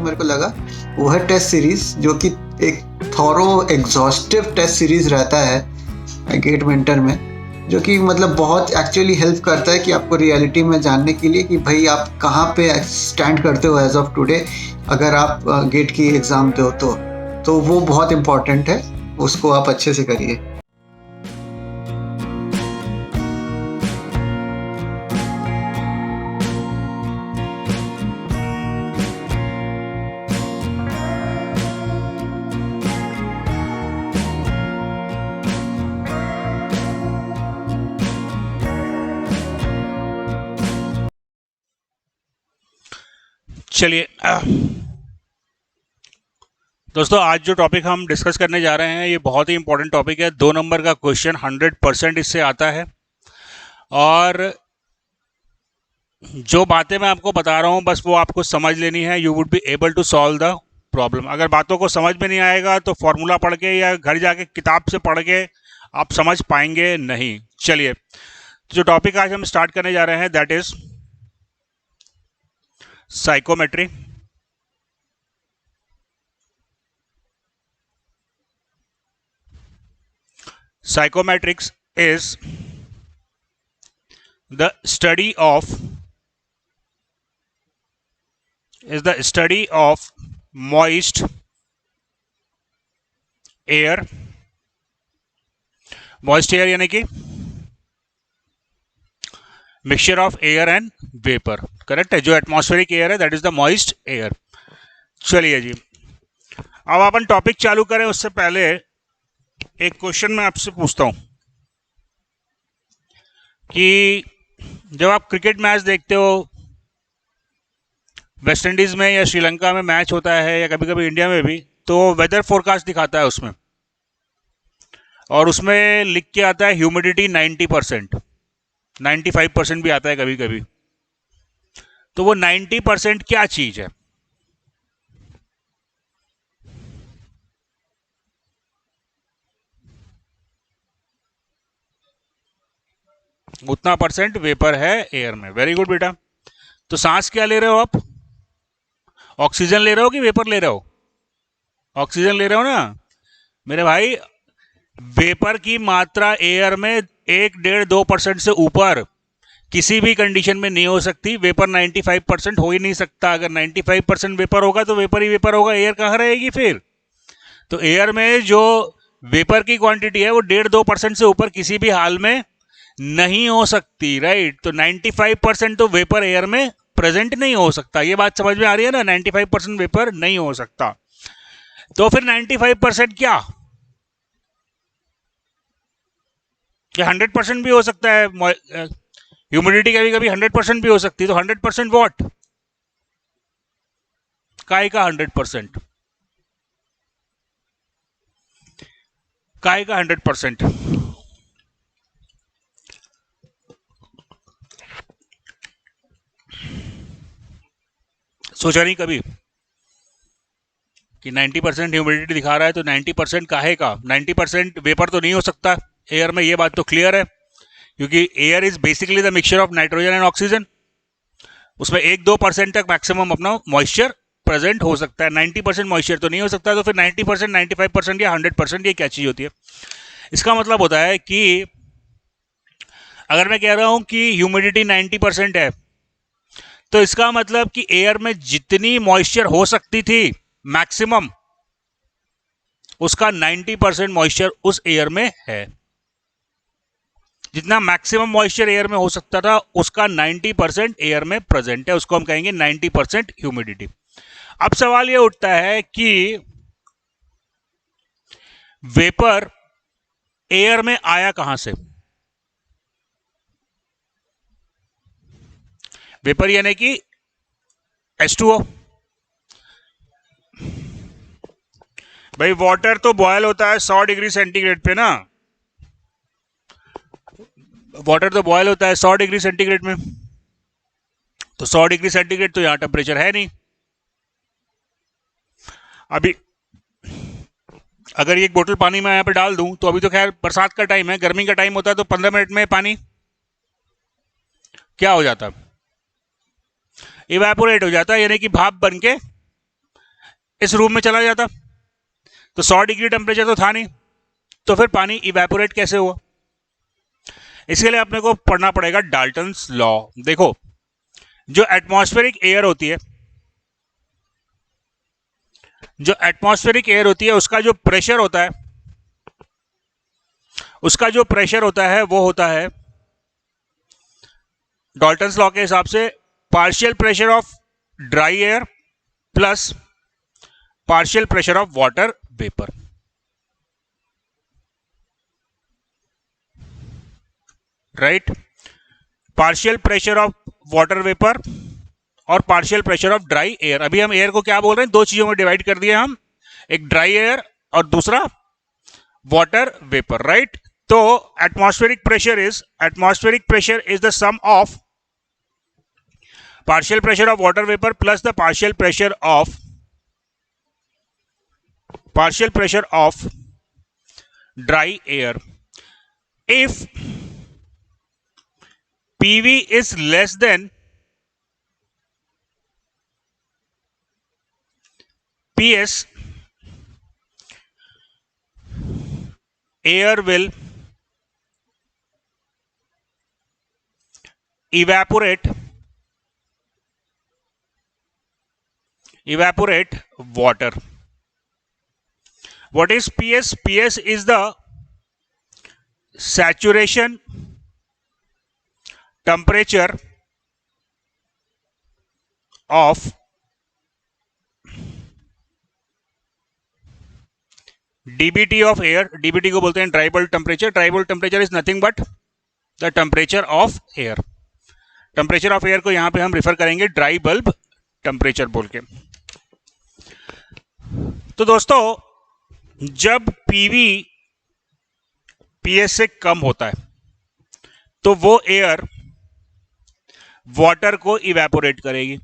मेरे को लगा वो है टेस्ट सीरीज, जो कि एक थॉरो एग्जॉस्टिव टेस्ट सीरीज रहता है गेट मेंटर में, जो कि मतलब बहुत एक्चुअली हेल्प करता है कि आपको रियलिटी में जानने के लिए कि भाई आप कहाँ पे स्टैंड करते हो एज ऑफ टुडे, अगर आप गेट की एग्ज़ाम दो तो वो बहुत इम्पॉर्टेंट है, उसको आप अच्छे से करिए। चलिए दोस्तों, आज जो टॉपिक हम डिस्कस करने जा रहे हैं ये बहुत ही इंपॉर्टेंट टॉपिक है। 2 नंबर का क्वेश्चन 100% इससे आता है, और जो बातें मैं आपको बता रहा हूँ बस वो आपको समझ लेनी है। You would be able to solve the problem. अगर बातों को समझ में नहीं आएगा तो फॉर्मूला पढ़ के या घर जाके किताब से पढ़ के आप समझ पाएंगे नहीं। चलिए, जो टॉपिक आज हम स्टार्ट करने जा रहे हैं that is psychometry. Psychometrics is the study of moist air। moist air यानी कि mixture of air and vapour, correct है। जो एटमॉस्फेरिक एयर है that is the moist air. चलिए जी, अब अपन टॉपिक चालू करें उससे पहले एक क्वेश्चन मैं आपसे पूछता हूं कि जब आप क्रिकेट मैच देखते हो, वेस्ट इंडीज में या श्रीलंका में मैच होता है या कभी कभी इंडिया में भी, तो वेदर फोरकास्ट दिखाता है उसमें, और उसमें लिख के आता है ह्यूमिडिटी 90%, 95% भी आता है कभी कभी। तो वो 90% क्या चीज है? उतना परसेंट वेपर है एयर में। वेरी गुड बेटा। तो सांस क्या ले रहे हो आप? ऑक्सीजन ले रहे हो कि वेपर ले रहे हो? ऑक्सीजन ले रहे हो ना मेरे भाई। वेपर की मात्रा एयर में 1-1.5-2% से ऊपर किसी भी कंडीशन में नहीं हो सकती। वेपर 95% हो ही नहीं सकता। अगर 95% वेपर होगा तो वेपर ही वेपर होगा, एयर कहाँ रहेगी फिर? तो एयर में जो वेपर की क्वांटिटी है वो 1.5-2% से ऊपर किसी भी हाल में नहीं हो सकती, राइट। तो 95% तो वेपर एयर में प्रेजेंट नहीं हो सकता। ये बात समझ में आ रही है ना? 95% वेपर नहीं हो सकता। तो फिर 95% क्या 100% भी हो सकता है। ह्यूमिडिटी कभी कभी 100% भी हो सकती है। तो 100% वॉट? काय का 100%? काय का 100%? सोचा नहीं कभी कि 90% ह्यूमिडिटी दिखा रहा है तो 90% काहे का? 90% वेपर तो नहीं हो सकता एयर में, ये बात तो क्लियर है, क्योंकि air is basically the mixture of nitrogen and oxygen. उसमें 1-2% तक मैक्सिमम अपना मॉइस्चर प्रेजेंट हो सकता है। 90% मॉइस्चर तो नहीं हो सकता। तो फिर 90%, 95% या 100% ये क्या चीज होती है? इसका मतलब होता है कि अगर मैं कह रहा हूं कि ह्यूमिडिटी 90% है, तो इसका मतलब कि एयर में जितनी मॉइस्चर हो सकती थी मैक्सिमम, उसका 90% मॉइस्चर उस एयर में है। जितना मैक्सिमम मॉइस्चर एयर में हो सकता था उसका 90% एयर में प्रेजेंट है, उसको हम कहेंगे 90% ह्यूमिडिटी। अब सवाल ये उठता है कि वेपर एयर में आया कहां से? वेपर यानी कि H2O। भाई वाटर तो बॉयल होता है 100 डिग्री सेंटीग्रेड पे ना। वाटर तो बॉयल होता है 100 डिग्री सेंटीग्रेड में। तो 100 डिग्री सेंटीग्रेड तो यहां टेम्परेचर है नहीं। अभी अगर ये एक बोतल पानी मैं यहां पे डाल दूं तो अभी तो खैर बरसात का टाइम है, गर्मी का टाइम होता है तो 15 मिनट में पानी क्या हो जाता है? इवेपोरेट हो जाता है, यानी कि भाप बन के इस रूम में चला जाता तो 100 डिग्री टेम्परेचर तो था नहीं, तो फिर पानी इवेपोरेट कैसे हुआ? इसके लिए अपने को पढ़ना पड़ेगा डाल्टन्स लॉ। देखो, जो एटमॉस्फेरिक एयर होती है, जो एटमॉस्फेरिक एयर होती है उसका जो प्रेशर होता है, उसका जो प्रेशर होता है वो होता है डाल्टन्स लॉ के हिसाब से partial pressure of dry air plus partial pressure of water vapour. Right, partial pressure of water vapour और partial pressure of dry air. अभी हम एयर को क्या बोल रहे हैं, दो चीजों में डिवाइड कर दिया हम, एक ड्राई एयर और दूसरा वाटर वेपर। राइट, तो atmospheric pressure is the sum of partial pressure of water vapor plus the partial pressure of dry air. If PV is less than PS, air will evaporate water. What is PS? PS is the saturation temperature of dBT of air. dBT को बोलते हैं dry bulb temperature. Dry bulb temperature is nothing but the temperature of air. Temperature of air को यहां पे हम refer करेंगे dry bulb temperature बोल के. तो दोस्तों, जब पीवी पीएस से कम होता है तो वो एयर वाटर को इवेपोरेट करेगी.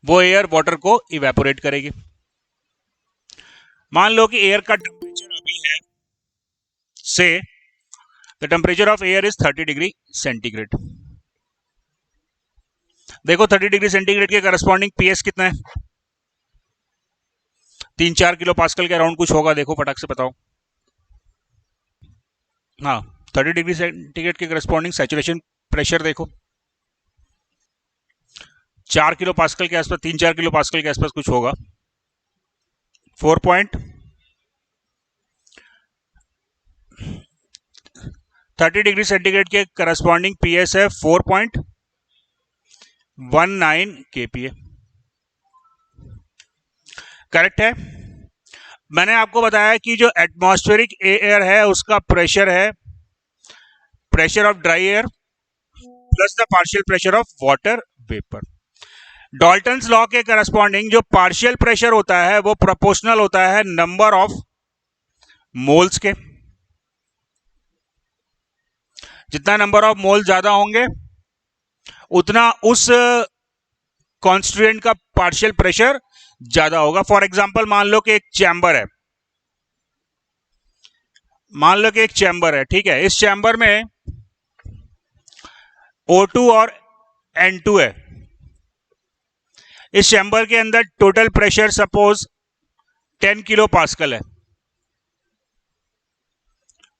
वो एयर वाटर को इवेपोरेट करेगी. मान लो कि एयर का टेम्परेचर अभी है, से the temperature of air is 30 degree centigrade. देखो 30 डिग्री सेंटीग्रेड के करस्पॉन्डिंग पीएस कितना है? 3-4 किलो पास्कल के अराउंड कुछ होगा. देखो फटाक से बताओ. हाँ, 30 डिग्री सेंटीग्रेड के करस्पॉन्डिंग सैचुरेशन प्रेशर देखो 4 किलो पास्कल के आसपास, 3-4 किलो पास्कल के आसपास कुछ होगा. 30 डिग्री सेंटीग्रेड के करस्पॉन्डिंग पीएस है 4.19 केपीए. करेक्ट है. मैंने आपको बताया कि जो एटमॉस्फेरिक एयर है उसका प्रेशर है pressure of dry air plus the partial pressure of water vapour. Dalton's law के करस्पॉन्डिंग जो पार्शियल प्रेशर होता है वो प्रोपोर्शनल होता है नंबर ऑफ मोल्स के. जितना नंबर ऑफ मोल ज्यादा होंगे उतना उस कॉन्स्टिट्यूएंट का पार्शियल प्रेशर ज्यादा होगा. फॉर एग्जांपल, मान लो कि एक चैम्बर है, ठीक है. इस चैम्बर में O2 और N2 है. इस चैम्बर के अंदर total pressure suppose 10 kilo pascal है.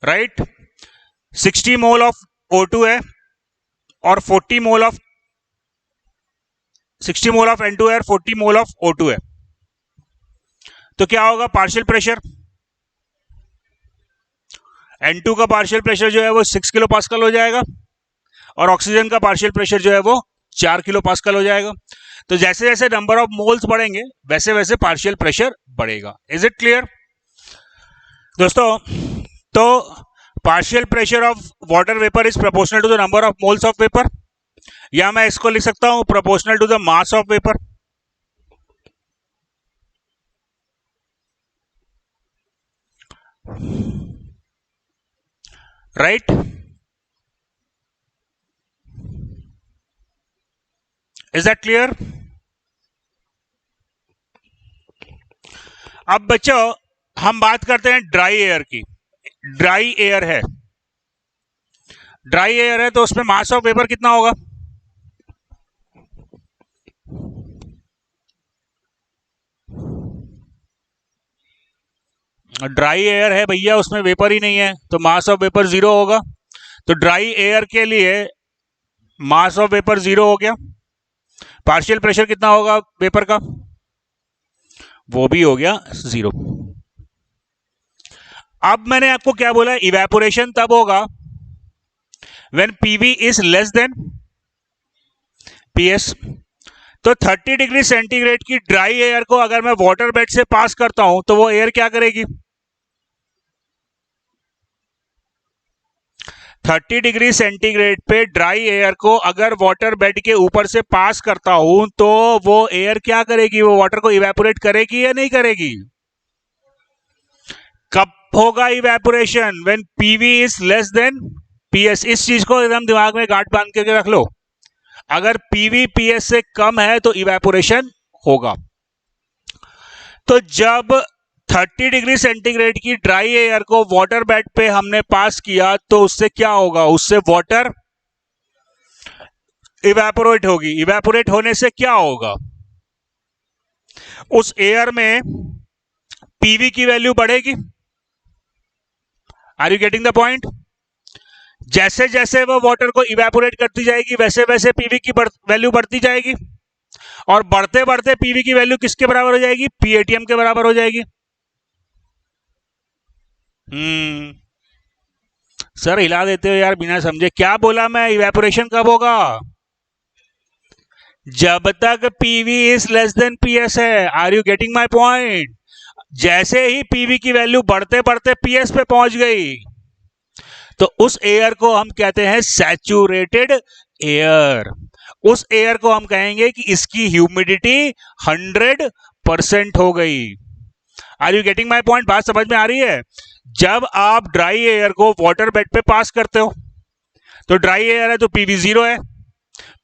राइट, 60 मोल ऑफ O2 है और 40 mole of 60 mole of N2 है और 40 मोल ऑफ O2 है. तो क्या होगा पार्शियल प्रेशर? N2 का पार्शियल प्रेशर जो है वो 6 किलो पास्कल हो जाएगा और ऑक्सीजन का पार्शियल प्रेशर जो है वो 4 किलो पास्कल हो जाएगा. तो जैसे जैसे नंबर ऑफ मोल्स बढ़ेंगे वैसे वैसे पार्शियल प्रेशर बढ़ेगा. इज इट क्लियर दोस्तों? तो partial pressure of water vapour is proportional to the number of moles of vapour, या मैं इसको लिख सकता हूं proportional to the mass of vapour. Right, is that clear? अब बच्चों हम बात करते हैं ड्राई एयर की. ड्राई एयर है तो उसमें मास ऑफ वेपर कितना होगा? ड्राई एयर है भैया, उसमें वेपर ही नहीं है, तो मास ऑफ वेपर जीरो होगा। तो ड्राई एयर के लिए मास ऑफ वेपर जीरो हो गया। पार्शियल प्रेशर कितना होगा वेपर का, वो भी हो गया जीरो। अब मैंने आपको क्या बोला, इवेपोरेशन तब होगा when PV is less than PS. तो 30 डिग्री सेंटीग्रेड की ड्राई एयर को अगर मैं वाटर बेड से पास करता हूं तो वो एयर क्या करेगी, 30 डिग्री सेंटीग्रेड पे ड्राई एयर को अगर वाटर बेड के ऊपर से पास करता हूं तो वो एयर क्या करेगी, वो वाटर को इवेपोरेट करेगी या नहीं करेगी। कब होगा evaporation, when PV is less than PS. इस चीज को एकदम दिमाग में गांठ बांध के रख लो, अगर पीवी पीएस से कम है तो इवेपोरेशन होगा। तो जब 30 डिग्री सेंटीग्रेड की ड्राई एयर को वाटर बेड पे हमने पास किया तो उससे क्या होगा, उससे वाटर इवेपोरेट होगी। इवेपोरेट होने से क्या होगा, उस एयर में पीवी की वैल्यू बढ़ेगी। Are you getting the point. जैसे जैसे वो वाटर को इवेपोरेट करती जाएगी वैसे वैसे पीवी की वैल्यू बढ़ती जाएगी, और बढ़ते बढ़ते पीवी की वैल्यू किसके बराबर हो जाएगी, पीएटीएम के बराबर हो जाएगी। सर हिला देते हो यार बिना समझे, क्या बोला मैं, इवेपोरेशन कब होगा, जब तक PV is less than PS है। Are you getting my point. जैसे ही पीवी की वैल्यू बढ़ते बढ़ते पीएस पे पहुंच गई तो उस एयर को हम कहते हैं सैचुरेटेड एयर। उस एयर को हम कहेंगे कि इसकी ह्यूमिडिटी 100% हो गई। Are you getting my point, बात समझ में आ रही है। जब आप ड्राई एयर को वाटर बेड पे पास करते हो तो ड्राई एयर है तो पीवी जीरो है,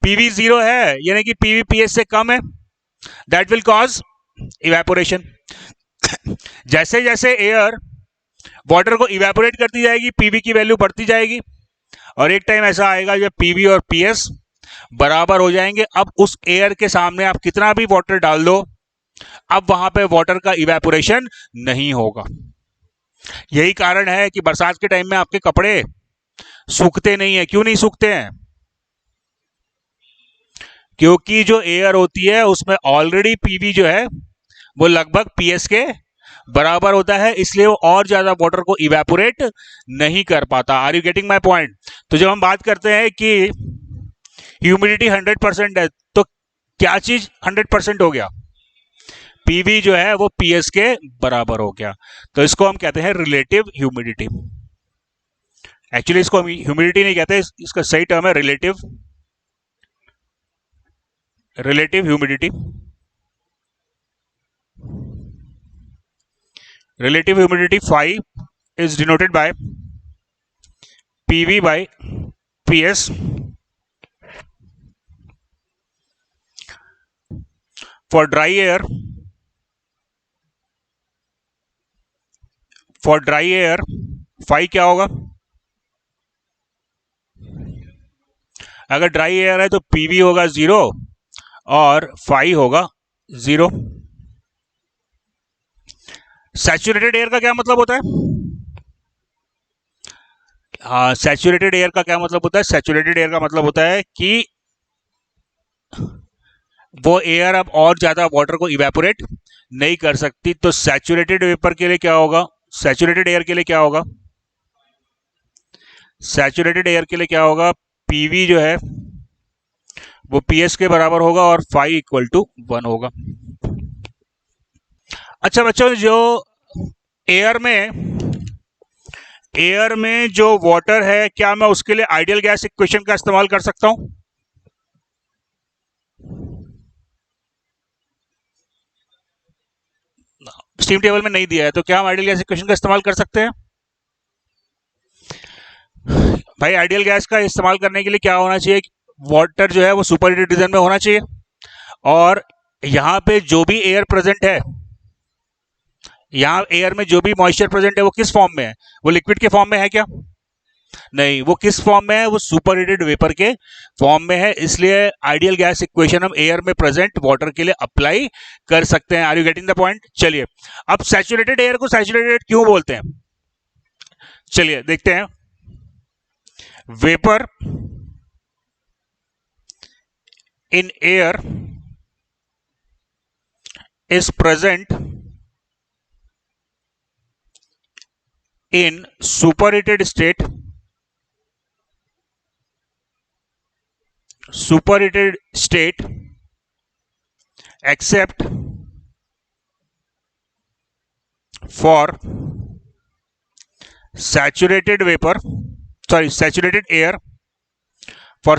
पीवी जीरो है यानी कि पीवी पीएस से कम है, दैट विल कॉज इवेपोरेशन। जैसे जैसे एयर वाटर को इवेपोरेट करती जाएगी पीवी की वैल्यू बढ़ती जाएगी, और एक टाइम ऐसा आएगा जब पीवी और पीएस बराबर हो जाएंगे। अब उस एयर के सामने आप कितना भी वाटर डाल दो, अब वहां पे वाटर का इवेपोरेशन नहीं होगा। यही कारण है कि बरसात के टाइम में आपके कपड़े सूखते नहीं है। क्यों नहीं सूखते हैं, क्योंकि जो एयर होती है उसमें ऑलरेडी पीवी जो है वो लगभग पीएस के बराबर होता है, इसलिए वो और ज्यादा वाटर को इवेपोरेट नहीं कर पाता। Are you getting my point. तो जब हम बात करते हैं कि ह्यूमिडिटी 100% है तो क्या चीज 100% हो गया, पीवी जो है वो पीएस के बराबर हो गया। तो इसको हम कहते हैं रिलेटिव ह्यूमिडिटी। एक्चुअली इसको हम ह्यूमिडिटी नहीं कहते, इसका सही टर्म है relative humidity. Relative humidity phi is denoted by PV by PS. For dry air, phi क्या होगा, अगर ड्राई एयर है तो पीवी होगा जीरो और फाई होगा जीरो। सैचुरेटेड एयर का क्या मतलब होता है, सैचुरेटेड एयर का क्या मतलब होता है, सैचुरेटेड एयर का मतलब होता है कि वो एयर अब और ज्यादा वाटर को इवेपोरेट नहीं कर सकती। तो सैचुरेटेड वेपर के लिए क्या होगा, सैचुरेटेड एयर के लिए क्या होगा, सैचुरेटेड एयर के लिए क्या होगा, पीवी जो है वो पीएस के बराबर होगा और फाई इक्वल टू 1 होगा। अच्छा बच्चों, जो एयर में जो वाटर है, क्या मैं उसके लिए आइडियल गैस इक्वेशन का इस्तेमाल कर सकता हूं, स्टीम टेबल में नहीं दिया है तो क्या हम आइडियल गैस इक्वेशन का इस्तेमाल कर सकते हैं। भाई आइडियल गैस का इस्तेमाल करने के लिए क्या होना चाहिए, वाटर जो है वो सुपर हीटेड रीजन में होना चाहिए, और यहां पे जो भी एयर प्रेजेंट है, यहां एयर में जो भी मॉइस्चर प्रेजेंट है वो किस फॉर्म में है, वो लिक्विड के फॉर्म में है क्या, नहीं, वो किस फॉर्म में है? वो सुपर हीटेड वेपर के फॉर्म में है, इसलिए आइडियल गैस इक्वेशन हम एयर में प्रेजेंट वाटर के लिए अप्लाई कर सकते हैं। Are you getting the point? चलिए, अब सैचुरेटेड एयर को सैचुरेटेड क्यों बोलते हैं, चलिए देखते हैं। Vapour in air is present in superheated state except for saturated air. For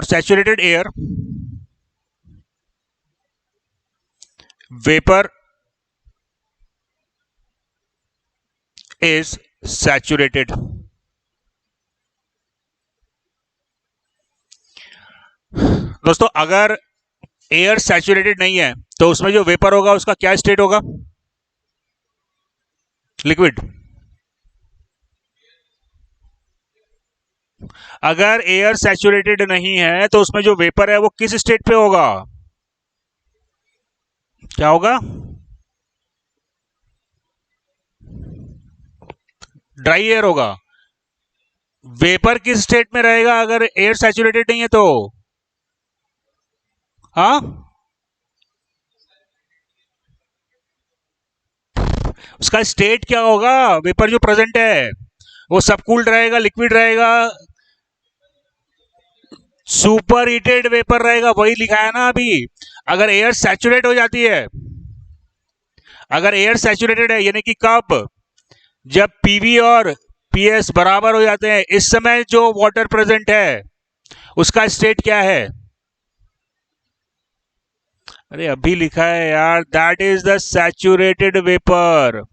saturated air, vapor is saturated. दोस्तों, अगर एयर सैचुरेटेड नहीं है तो उसमें जो वेपर होगा उसका क्या स्टेट होगा? लिक्विड। अगर एयर सैचुरेटेड नहीं है तो उसमें जो वेपर है वो किस स्टेट पे होगा? क्या होगा? ड्राई एयर होगा। वेपर किस स्टेट में रहेगा अगर एयर सैचुरेटेड नहीं है तो? हाँ, उसका स्टेट क्या होगा? वेपर जो प्रेजेंट है वो सब कूल्ड रहेगा, लिक्विड रहेगा, सुपर हीटेड वेपर रहेगा, वही लिखा है ना अभी। अगर एयर सैचुरेट हो जाती है, अगर एयर सैचुरेटेड है यानी कि कब? जब पीवी और पीएस बराबर हो जाते हैं, इस समय जो वाटर प्रेजेंट है उसका स्टेट क्या है? अरे अभी लिखा है यार, that is the saturated vapour.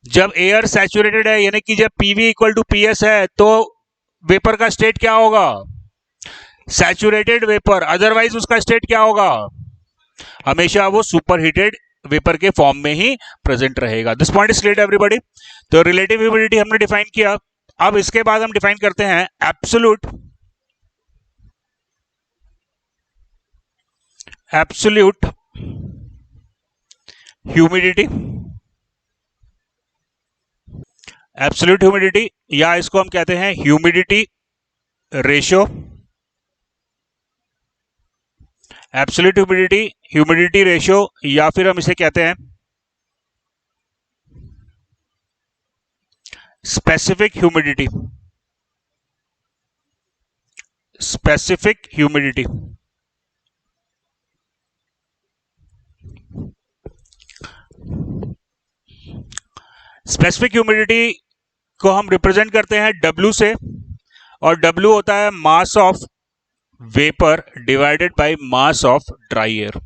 जब एयर सैचुरेटेड है यानी कि जब पीवी इक्वल टू पीएस है तो वेपर का स्टेट क्या होगा? Saturated vapour. अदरवाइज उसका स्टेट क्या होगा? हमेशा वो सुपर हीटेड वेपर के फॉर्म में ही प्रेजेंट रहेगा। This point is clear everybody. तो रिलेटिव ह्यूमिडिटी हमने डिफाइन किया। अब इसके बाद हम डिफाइन करते हैं एब्सोल्यूट ह्यूमिडिटी। एब्सोल्यूट ह्यूमिडिटी या इसको हम कहते हैं humidity ratio. Absolute humidity ratio या फिर हम इसे कहते हैं स्पेसिफिक ह्यूमिडिटी। स्पेसिफिक ह्यूमिडिटी को हम रिप्रेजेंट करते हैं W से, और W होता है मास of vapour divided by mass of dry air.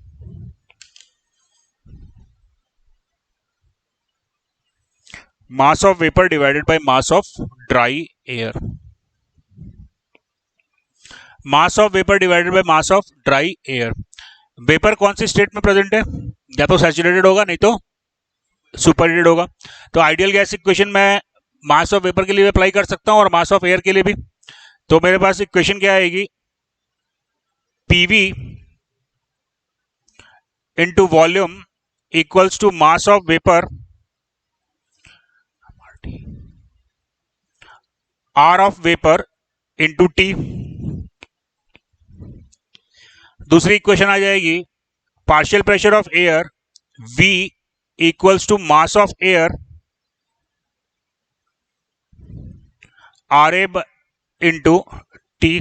Mass of vapour divided by mass of dry air. Mass of vapour divided by mass of dry air. Vapour कौन सी state में present है? या तो saturated होगा, नहीं तो सुपर हीटेड होगा। तो आइडियल गैस इक्वेशन में मास ऑफ वेपर के लिए अप्लाई कर सकता हूं और मास ऑफ एयर के लिए भी। तो मेरे पास इक्वेशन क्या आएगी? PV into volume equals to mass of vapour R of vapour into T. दूसरी इक्वेशन आ जाएगी partial pressure of air V equals to mass of air RA into T.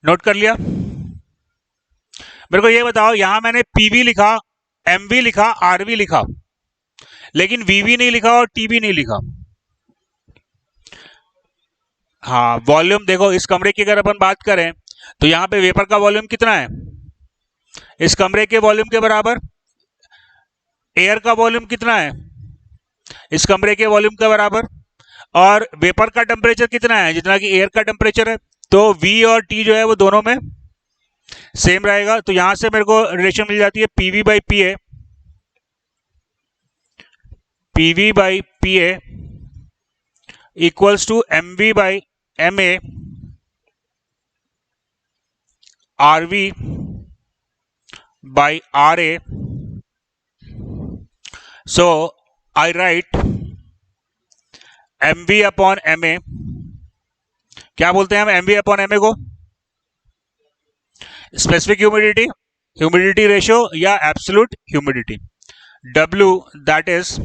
Note कर लिया? मेरे को ये बताओ, यहां मैंने पीवी लिखा, एमवी लिखा, आरवी लिखा, लेकिन वीवी नहीं लिखा और टीवी नहीं लिखा। हाँ, वॉल्यूम देखो, इस कमरे की अगर अपन बात करें तो यहां पे वेपर का वॉल्यूम कितना है? इस कमरे के वॉल्यूम के बराबर। एयर का वॉल्यूम कितना है? इस कमरे के वॉल्यूम के बराबर। और वेपर का टेम्परेचर कितना है? जितना कि एयर का टेम्परेचर है। तो V और T जो है वो दोनों में सेम रहेगा, तो यहां से मेरे को रिलेशन मिल जाती है PV by PA, PV by PA equals to MV by MA RV by RA. So I write MV upon MA. क्या बोलते हैं हम MV upon MA को? स्पेसिफिक ह्यूमिडिटी, ह्यूमिडिटी रेशियो या absolute humidity. W that is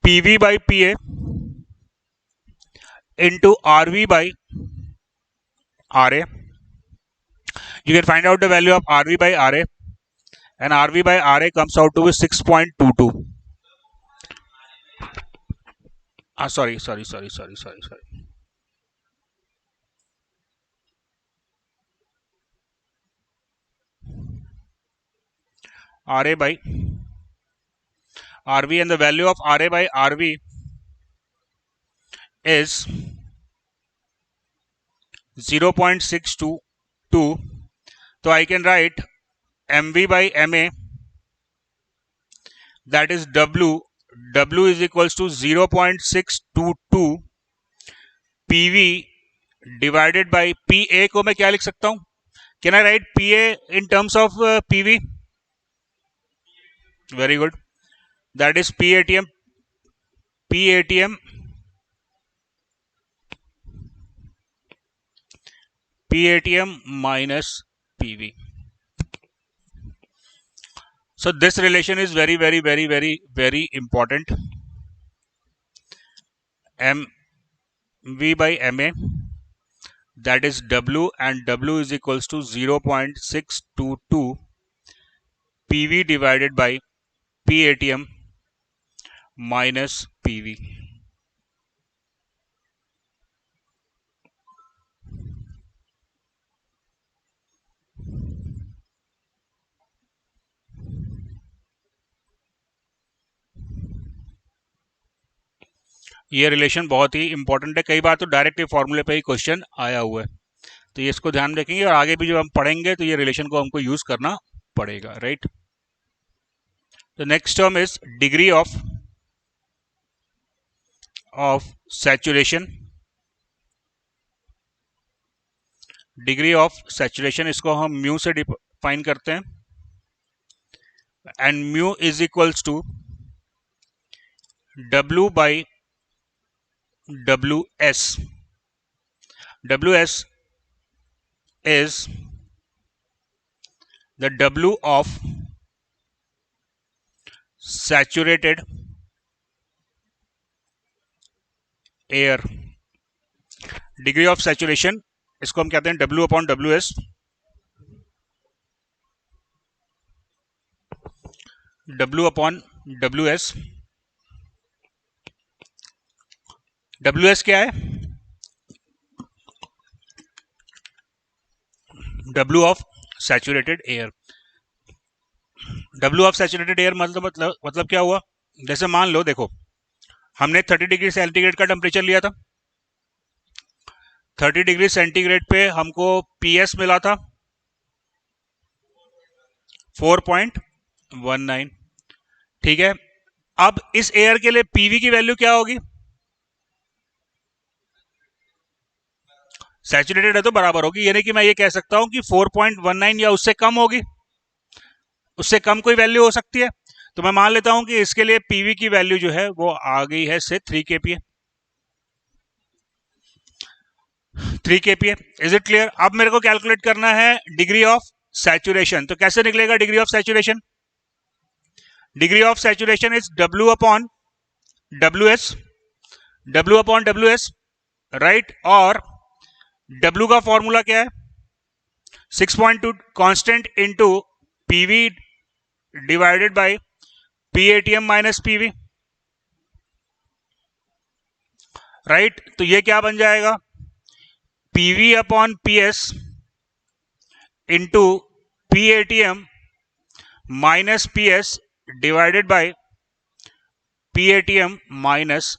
PV by PA into RV by RA. You can find out the value of RV by RA, and RV by RA comes out to be 6.22. Sorry. RA by RV, and the value of RA by RV is 0.622. So I can write MV by MA, that is W is equals to 0.622 PV divided by PA को मैं क्या लिख सकता हूं? Can I write PA in terms of PV? Very good. That is PATM minus PV. So this relation is very important. MV by MA, that is W, and W is equals to 0.622 PV divided by PATM minus PV. ये relation बहुत ही important है, कई बार तो direct ये फॉर्मूले पे ही question आया हुआ है, तो ये इसको ध्यान रखेंगे और आगे भी जब हम पढ़ेंगे तो ये रिलेशन को हमको यूज करना पड़ेगा, right. The next term is degree of saturation. Degree of saturation इसको हम म्यू से डिफाइन करते हैं, and mu is equals to W by WS. WS is the W of saturated air. Degree of saturation इसको हम कहते हैं W upon WS. W upon WS. WS क्या है? W of saturated air. W of saturated air मतलब क्या हुआ? जैसे मान लो, देखो हमने 30 डिग्री सेंटीग्रेड का टेम्परेचर लिया था. 30 डिग्री सेंटीग्रेड पे हमको PS मिला था 4.19. ठीक है, अब इस एयर के लिए PV की वैल्यू क्या होगी? सैचुरेटेड है तो बराबर होगी, यानी कि मैं ये कह सकता हूं कि 4.19 या उससे कम होगी, उससे कम कोई वैल्यू हो सकती है. तो मैं मान लेता हूं कि इसके लिए PV की वैल्यू जो है वो आ गई है से 3 kPa. 3 kPa. Is it clear? अब मेरे को कैलकुलेट करना है डिग्री ऑफ सैचुरेशन. तो कैसे निकलेगा degree of saturation? Degree of saturation is W upon WS. W upon WS, right. और W का फॉर्मूला क्या है? 6.2 constant into PV divided by PATM minus PV, right. तो ये क्या बन जाएगा? PV upon PS into PATM minus PS divided by PATM minus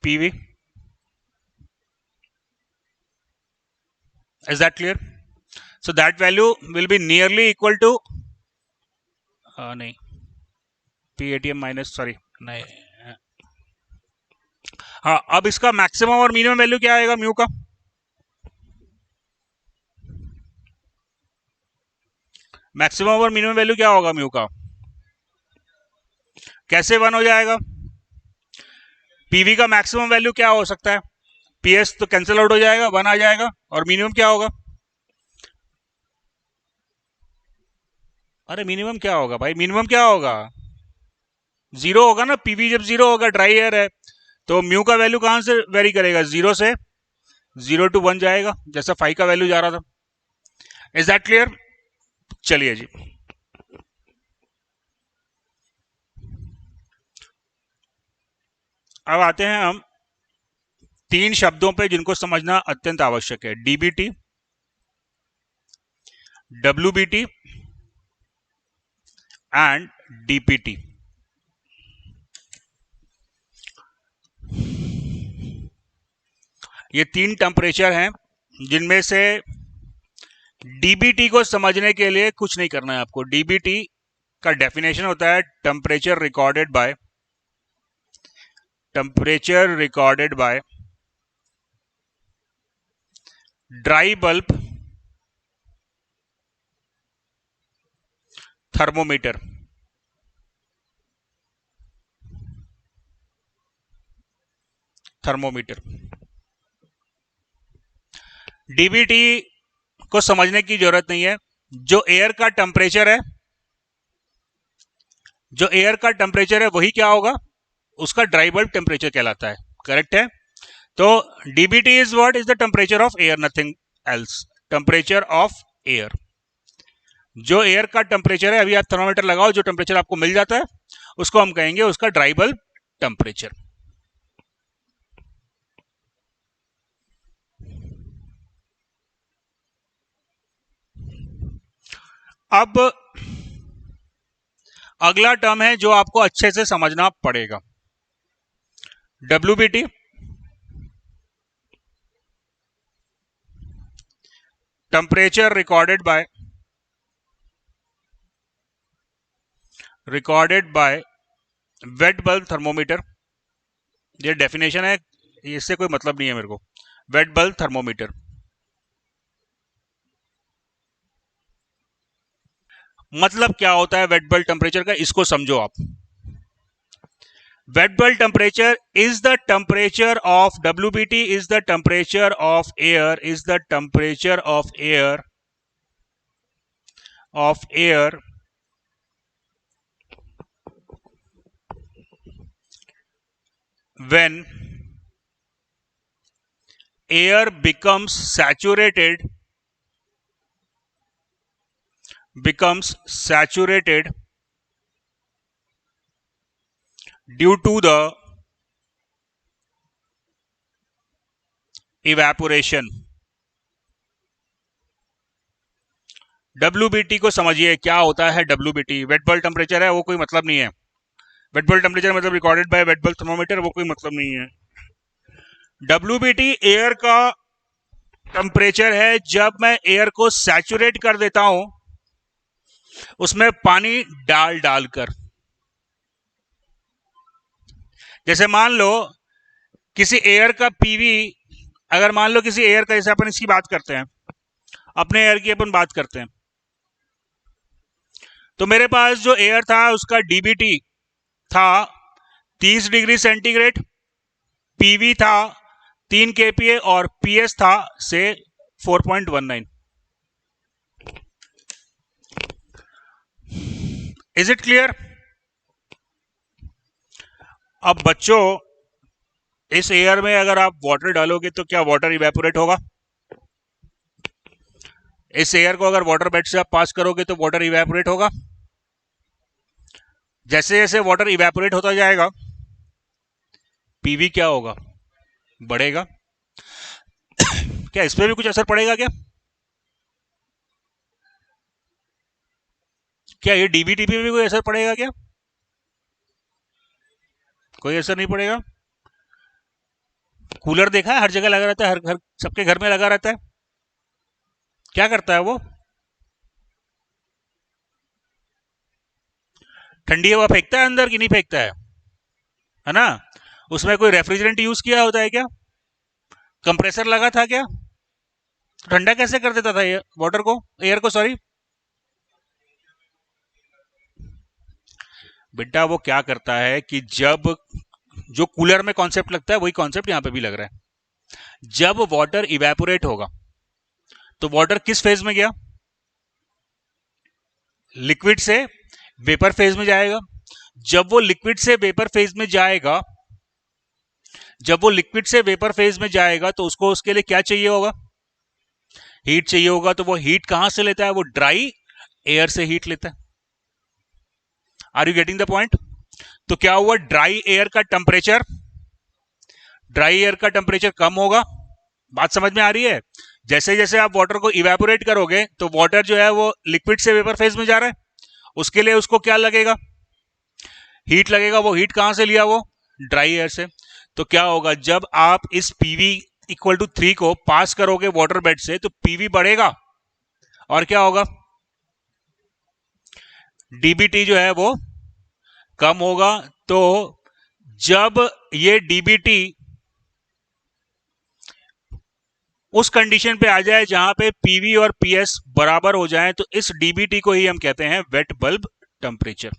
PV. Is that clear? So that value will be nearly equal to नहीं PATM minus sorry नहीं हाँ अब इसका मैक्सिमम और मिनिमम वैल्यू क्या आएगा म्यू का मैक्सिमम और मिनिमम वैल्यू क्या होगा म्यू का कैसे 1 हो जाएगा पीवी का मैक्सिमम वैल्यू क्या हो सकता है पीएस तो कैंसिल आउट हो जाएगा 1 आ जाएगा और मिनिमम क्या होगा अरे मिनिमम क्या होगा भाई मिनिमम क्या होगा 0 होगा ना पीवी जब 0 होगा ड्राई एयर है तो म्यू का वैल्यू कहां से वेरी करेगा 0 से 0 to 1 जाएगा जैसा 5 का वैल्यू जा रहा था इज दैट क्लियर चलिए जी अब आते हैं हम 3 शब्दों पे जिनको समझना अत्यंत आवश्यक है डीबीटी डब्ल्यूबीटी एंड डीपीटी ये 3 टेम्परेचर हैं जिनमें से डीबीटी को समझने के लिए कुछ नहीं करना है आपको डीबीटी का डेफिनेशन होता है temperature recorded by dry bulb thermometer DBT को समझने की जरूरत नहीं है जो एयर का टेम्परेचर है वही क्या होगा उसका ड्राई बल्ब टेम्परेचर कहलाता है करेक्ट है तो DBT is what is the temperature of air nothing else temperature of air जो एयर का टेम्परेचर है अभी आप थर्मामीटर लगाओ जो टेम्परेचर आपको मिल जाता है उसको हम कहेंगे उसका ड्राई बल्ब टेम्परेचर अब अगला टर्म है जो आपको अच्छे से समझना पड़ेगा WBT temperature recorded by wet bulb thermometer ये डेफिनेशन है इससे कोई मतलब नहीं है मेरे को वेट बल्ब थर्मोमीटर मतलब क्या होता है वेट बल्ब टेम्परेचर का इसको समझो आप wet bulb temperature is the temperature of WBT is the temperature of air when air becomes saturated due to the evaporation WBT को समझिए क्या होता है WBT वेट बल्ब टेम्परेचर है वो कोई मतलब नहीं है वेट बल्ब टेम्परेचर मतलब recorded by wet bulb thermometer वो कोई मतलब नहीं है WBT एयर का टेम्परेचर है जब मैं एयर को सैचुरेट कर देता हूं उसमें पानी डालकर जैसे मान लो किसी एयर का पीवी अगर मान लो किसी एयर का जैसे अपन इसकी बात करते हैं अपने एयर की अपन बात करते हैं तो मेरे पास जो एयर था उसका डीबीटी था 30 डिग्री सेंटीग्रेड पीवी था 3 केपीए और पीएस था से 4.19 इज इट क्लियर अब बच्चों इस एयर में अगर आप वाटर डालोगे तो क्या वाटर इवेपोरेट होगा इस एयर को अगर वाटर बेड से आप पास करोगे तो वाटर इवेपोरेट होगा जैसे जैसे वाटर इवेपोरेट होता जाएगा पीवी क्या होगा बढ़ेगा क्या इस पे भी कुछ असर पड़ेगा क्या ये डीबीटी पे भी कोई असर पड़ेगा क्या कोई असर नहीं पड़ेगा कूलर देखा है, हर जगह लगा रहता है, हर घर, सबके घर में लगा रहता है। क्या करता है वो? ठंडी हवा फेंकता है अंदर कि नहीं फेंकता है ना? उसमें कोई रेफ्रिजरेंट यूज किया होता है क्या? कंप्रेसर लगा था क्या? तो ठंडा कैसे कर देता था ये वाटर को, एयर को, सॉरी। बेटा वो क्या करता है कि जब जो कूलर में कॉन्सेप्ट लगता है वही कॉन्सेप्ट यहां पे भी लग रहा है। जब वाटर इवेपोरेट होगा तो वाटर किस फेज में गया? लिक्विड से वेपर फेज में जाएगा। जब वो लिक्विड से वेपर फेज में जाएगा, जब वो लिक्विड से वेपर फेज में जाएगा तो उसको उसके लिए क्या चाहिए होगा? हीट चाहिए होगा। तो वो हीट कहां से लेता है? वो ड्राई एयर से हीट लेता है। Are you getting the point? तो क्या हुआ? ड्राई एयर का टेम्परेचर कम होगा। बात समझ में आ रही है? जैसे जैसे आप वाटर को इवेपोरेट करोगे तो वाटर जो है वो लिक्विड से वेपर फेज में जा रहा है, उसके लिए उसको क्या लगेगा? हीट लगेगा। वो हीट कहां से लिया? वो ड्राई एयर से। तो क्या होगा? जब आप इस पीवी इक्वल टू 3 को पास करोगे वाटर बेड से तो पीवी बढ़ेगा और क्या होगा? डीबीटी जो है वो कम होगा। तो जब ये डीबीटी उस कंडीशन पे आ जाए जहां पे पीवी और पीएस बराबर हो जाए तो इस डीबीटी को ही हम कहते हैं वेट बल्ब टेम्परेचर।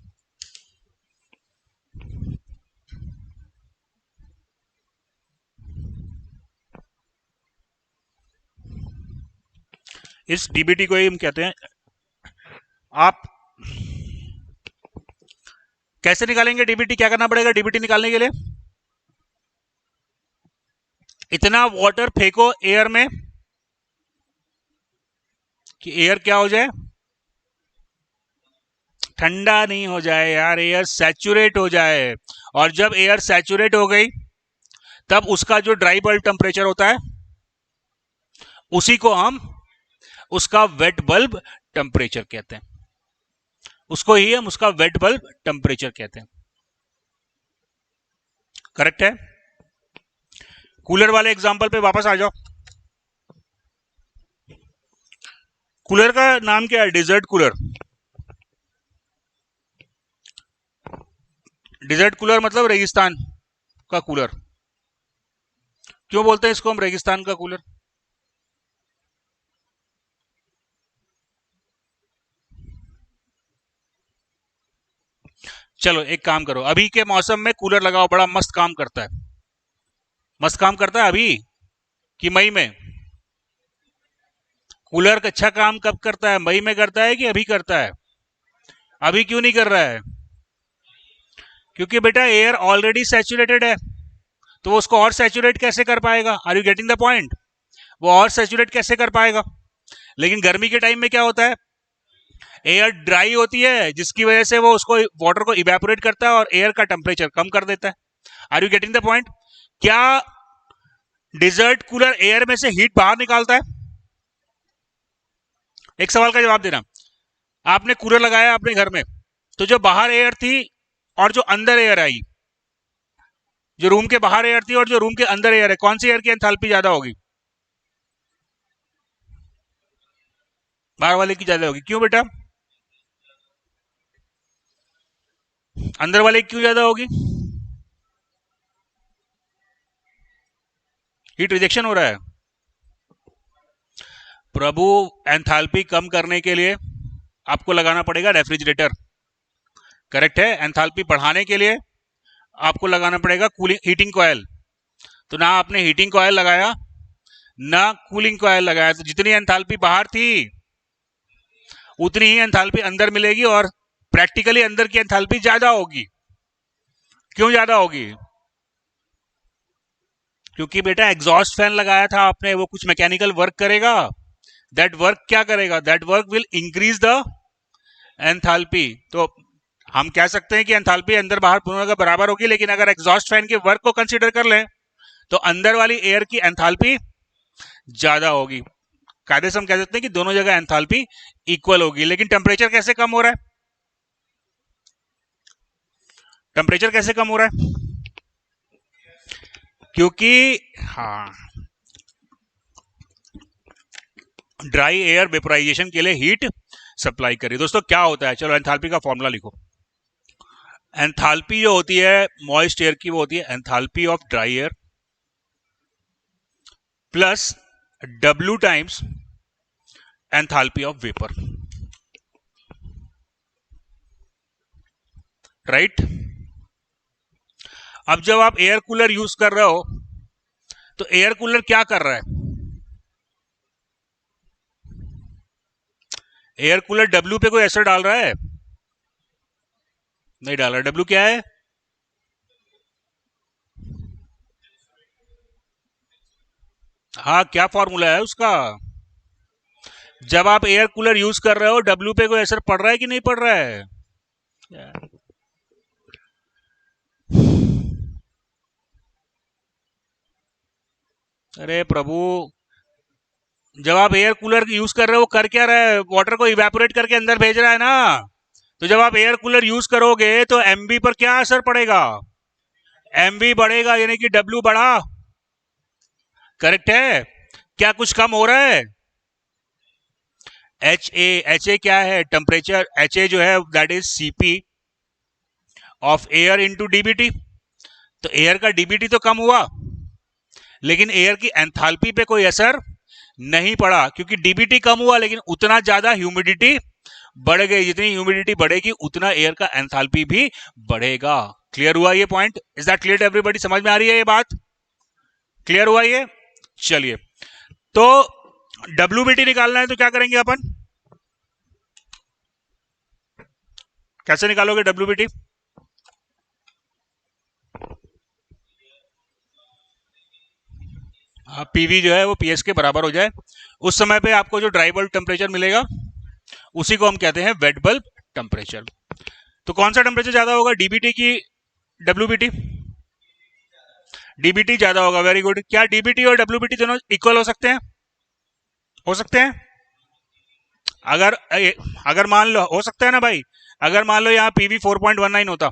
इस डीबीटी को ही हम कहते हैं। आप कैसे निकालेंगे डीबीटी? क्या करना पड़ेगा डीबीटी निकालने के लिए? इतना वाटर फेंको एयर में कि एयर क्या हो जाए? ठंडा नहीं हो जाए यार, एयर सैचुरेट हो जाए। और जब एयर सैचुरेट हो गई तब उसका जो ड्राई बल्ब टेम्परेचर होता है उसी को हम उसका वेट बल्ब टेम्परेचर कहते हैं। उसको ही हम उसका वेट बल्ब टेम्परेचर कहते हैं। करेक्ट है? कूलर वाले एग्जांपल पे वापस आ जाओ। कूलर का नाम क्या है? Dessert cooler. डिजर्ट कूलर मतलब रेगिस्तान का कूलर। क्यों बोलते हैं इसको हम रेगिस्तान का कूलर? चलो एक काम करो, अभी के मौसम में कूलर लगाओ, बड़ा मस्त काम करता है। मस्त काम करता है अभी कि मई में? कूलर का अच्छा काम कब करता है? मई में करता है कि अभी करता है? अभी क्यों नहीं कर रहा है? क्योंकि बेटा एयर ऑलरेडी सैचुरेटेड है, तो वो उसको और सैचुरेट कैसे कर पाएगा? Are you getting the point? वो और सैचुरेट कैसे कर पाएगा? लेकिन गर्मी के टाइम में क्या होता है? एयर ड्राई होती है जिसकी वजह से वो उसको वाटर को इवेपोरेट करता है और एयर का टेम्परेचर कम कर देता है। Are you getting the point? क्या डिजर्ट कूलर एयर में से हीट बाहर निकालता है? एक सवाल का जवाब देना। आपने कूलर लगाया अपने घर में, तो जो बाहर एयर थी और जो अंदर एयर आई, जो रूम के बाहर एयर थी और जो रूम के अंदर एयर है, कौन सी एयर की एंथैल्पी ज्यादा होगी? बाहर वाले की ज्यादा होगी। क्यों बेटा? अंदर वाले की क्यों ज्यादा होगी? हीट रिजेक्शन हो रहा है। प्रभु, एंथैल्पी कम करने के लिए आपको लगाना पड़ेगा रेफ्रिजरेटर। करेक्ट है? एंथैल्पी बढ़ाने के लिए आपको लगाना पड़ेगा कूलिंग हीटिंग कॉयल। तो ना आपने हीटिंग कॉयल लगाया ना कूलिंग कॉयल लगाया, तो जितनी एंथैल्पी बाहर थी उतनी ही एंथैल्पी अंदर मिलेगी और प्रैक्टिकली अंदर की एंथैल्पी ज्यादा होगी। क्यों ज्यादा होगी? क्योंकि बेटा एग्जॉस्ट फैन लगाया था आपने, वो कुछ मैकेनिकल वर्क करेगा। दैट वर्क क्या करेगा? That work will increase the enthalpy. तो हम कह सकते हैं कि एंथैल्पी अंदर बाहर दोनों का बराबर होगी, लेकिन अगर एग्जॉस्ट फैन के वर्क को कंसीडर कर लें तो अंदर वाली एयर की एंथैल्पी ज्यादा होगी। कायदे से हम कह सकते हैं कि दोनों जगह एंथैल्पी इक्वल होगी। लेकिन टेम्परेचर कैसे कम हो रहा है? टेम्परेचर कैसे कम हो रहा है? क्योंकि हाँ, ड्राई एयर वेपोराइजेशन के लिए हीट सप्लाई करिए। दोस्तों क्या होता है, चलो एंथैल्पी का फॉर्मूला लिखो। एंथैल्पी जो होती है मॉइस्ट एयर की, वो होती है enthalpy of dry air plus W times enthalpy of vapour, right. अब जब आप एयर कूलर यूज कर रहे हो तो एयर कूलर क्या कर रहा है, एयर कूलर W पे कोई असर डाल रहा है, नहीं डाल रहा। W क्या है, हाँ क्या फॉर्मूला है उसका। जब आप एयर कूलर यूज कर रहे हो W पे कोई असर पड़ रहा है कि नहीं पड़ रहा है। अरे प्रभु, जब आप एयर कूलर यूज कर रहे हो वो कर क्या रहा है, वाटर को इवेपोरेट करके अंदर भेज रहा है ना। तो जब आप एयर कूलर यूज करोगे तो एमबी पर क्या असर पड़ेगा, एमबी बढ़ेगा, यानी कि डब्ल्यू बढ़ा। करेक्ट है, क्या कुछ कम हो रहा है। एच ए क्या है, टेम्परेचर। एच ए जो है that is CP of air into DBT. तो एयर का डीबीटी तो कम हुआ, लेकिन एयर की एंथैल्पी पे कोई असर नहीं पड़ा, क्योंकि डीबीटी कम हुआ लेकिन उतना ज्यादा ह्यूमिडिटी बढ़ गई। जितनी ह्यूमिडिटी बढ़ेगी उतना एयर का एंथैल्पी भी बढ़ेगा। क्लियर हुआ ये point, is that clear everybody, समझ में आ रही है ये बात, क्लियर हुआ ये। चलिए, तो डब्ल्यूबीटी निकालना है तो क्या करेंगे अपन, कैसे निकालोगे डब्ल्यूबीटी। पीवी जो है वो पीएस के बराबर हो जाए, उस समय पे आपको जो ड्राई बल्ब टेम्परेचर मिलेगा उसी को हम कहते हैं वेट बल्ब टेम्परेचर। तो कौन सा टेम्परेचर ज्यादा होगा, डीबीटी की डब्ल्यूबीटी, डीबीटी ज्यादा होगा। Very good. क्या डीबीटी और डब्ल्यूबीटी दोनों इक्वल हो सकते हैं, हो सकते हैं। अगर अगर मान लो, हो सकता है ना भाई, अगर मान लो यहाँ पीवी 4.19 होता,